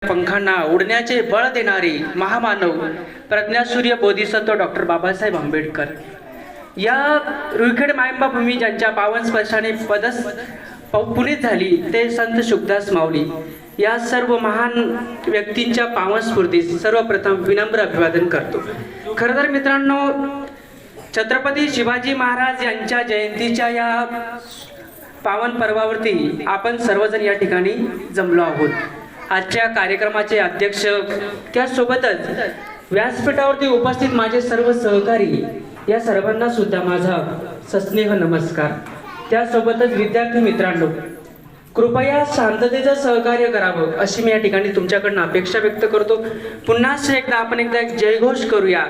पंखांना उडण्याचे बळ देणारे महामानव प्रज्ञासूर्य बोधिसत्व डॉक्टर बाबासाहेब आंबेडकर या रुईखेड मायंबा भूमी ज्यांच्या पावन स्पर्शाने पुनीत झाली ते संत शुकदास माऊली या सर्व महान व्यक्तींच्या पावन स्फूर्तीस सर्वप्रथम विनम्र अभिवादन करतो। खरं तर मित्रांनो, छत्रपती शिवाजी महाराज यांच्या जयंतीच्या या पावन पर्वावरती आपण सर्वजण या ठिकाणी जमलो आहोत। आजच्या कार्यक्रमाचे अध्यक्ष, त्यासोबतच व्यासपीठावरती उपस्थित माझे सर्व सहकारी, या सर्वांना सुद्धा माझा सस्नेह नमस्कार। त्यासोबतच विद्यार्थी मित्रांनो, कृपया शांततेचं सहकार्य करावं अशी मी या ठिकाणी तुमच्याकडून अपेक्षा व्यक्त करतो। पुन्हा एकदा आपण एक जयघोष करूया।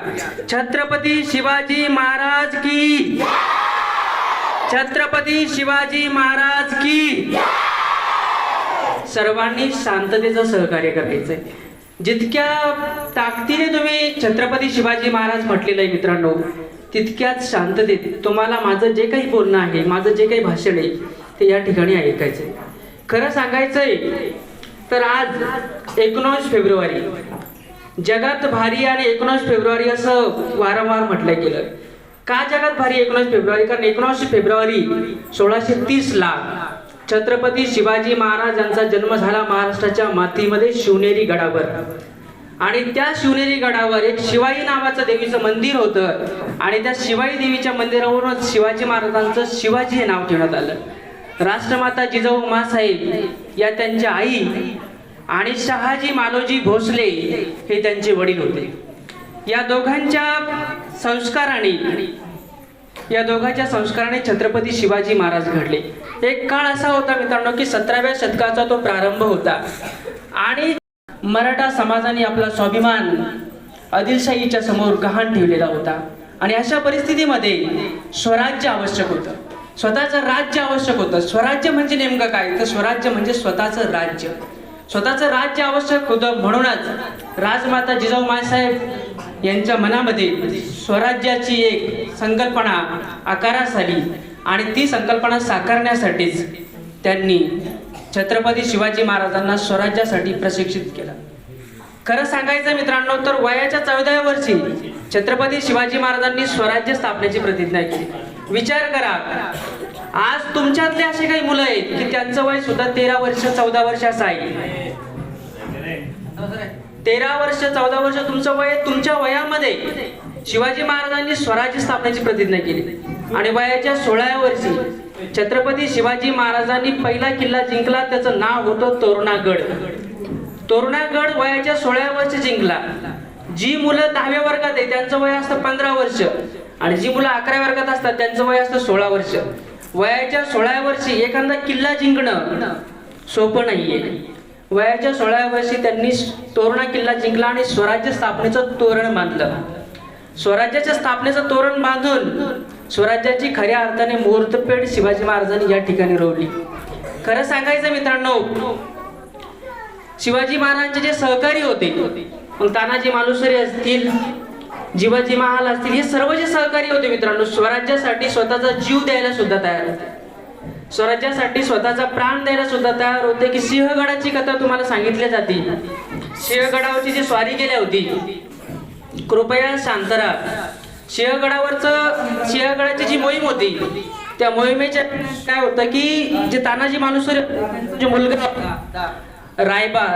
छत्रपती शिवाजी महाराज की, छत्रपती शिवाजी महाराज की। सर्वांनी शांततेचं सहकार्य करायचंय। जितक्या ताकदीने तुम्ही छत्रपती शिवाजी महाराज म्हटलेलं आहे मित्रांनो, तितक्याच शांततेत तुम्हाला माझं जे काही बोलणं आहे, माझं जे काही भाषण आहे ते या ठिकाणी ऐकायचंय। खरं सांगायचंय तर आज 19 फेब्रुवारी जगात भारी आणि 19 फेब्रुवारी असं वारंवार म्हटलं गेलं। का जगात भारी 19 फेब्रुवारी? कारण 19 फेब्रुवारी 1630 ला छत्रपती शिवाजी महाराज यांचा जन्म झाला महाराष्ट्राच्या मातीमध्ये शिवनेरी गडावर। आणि त्या शिवनेरी गडावर एक शिवाई नावाचं देवीचं मंदिर होतं आणि त्या शिवाई देवीच्या मंदिरावरूनच शिवाजी महाराजांचं शिवाजी हे नाव ठेवण्यात आलं। राष्ट्रमाता जिजाऊ माँसाहेब या त्यांच्या आई आणि शहाजी मालोजी भोसले हे त्यांचे वडील होते। या दोघांच्या संस्काराने छत्रपती शिवाजी महाराज घडले। एक काळ असा होता मित्रांनो की 17व्या शतकाचा तो प्रारंभ होता आणि मराठा समाजाने आपला स्वाभिमान आदिलशाहीच्या समोर गहाण ठेवलेला होता। आणि अशा परिस्थितीमध्ये स्वराज्य आवश्यक होतं, स्वतःचं राज्य आवश्यक होतं। स्वराज्य म्हणजे नेमकं काय? तर स्वराज्य म्हणजे स्वतःचं राज्य, स्वतःचं राज्य आवश्यक होतं। म्हणूनच राजमाता जिजाऊ माँसाहेब यांच्या मनामध्ये स्वराज्याची एक संकल्पना आकारास आली आणि ती संकल्पना साकारण्यासाठीच त्यांनी छत्रपती शिवाजी महाराजांना स्वराज्यासाठी प्रशिक्षित केलं। खरं सांगायचं मित्रांनो तर वयाच्या 14व्या वर्षी छत्रपती शिवाजी महाराजांनी स्वराज्य स्थापनेची प्रतिज्ञा केली। विचार करा, आज तुमच्यातले असे काही मुलं आहेत की त्यांचं वय सुद्धा 13 वर्ष 14 वर्ष असं आहे। 13 वर्ष 14 वर्ष तुमचं वय, तुमच्या वयामध्ये शिवाजी महाराजांनी स्वराज्य स्थापनेची प्रतिज्ञा केली। आणि वयाच्या 16व्या वर्षी छत्रपती शिवाजी महाराजांनी पहिला किल्ला जिंकला, त्याचं नाव होतं तोरणागड। तोरणागड वयाच्या 16व्या वर्षी जिंकला। जी मुलं 10व्या वर्गात आहे त्यांचं वय असतं 15 वर्ष आणि जी मुलं 11व्या वर्गात असतात त्यांचं वय असतं 16 वर्ष। वयाच्या 16व्या वर्षी एखादा किल्ला जिंकणं सोपं नाहीये। वयाच्या 16व्या वर्षी त्यांनी तोरणा किल्ला जिंकला आणि स्वराज्य स्थापनेचं तोरण बांधलं। स्वराज्याच्या स्थापनेचं तोरण बांधून स्वराज्याची खऱ्या अर्थाने मुहूर्तपेढ शिवाजी महाराजांनी या ठिकाणी रोवली। खरं सांगायचं मित्रांनो, शिवाजी महाराजांचे जे सहकारी होते, मग तानाजी मालुसरे असतील, जिवाजी महाल असतील, हे सर्व जे सहकारी होते मित्रांनो, स्वराज्यासाठी स्वतःचा जीव द्यायला सुद्धा तयार होते, स्वराज्यासाठी स्वतःचा प्राण द्यायला सुद्धा तयार होते। की सिंहगडाची कथा तुम्हाला सांगितली जाते। सिंहगडावरची जी स्वारी गेली होती, कृपया शांत राहा। सिंहगडाची जी मोहीम होती, त्या मोहिमेच्या काय होतं की जे तानाजी मालुसरे जे मुलगा रायबा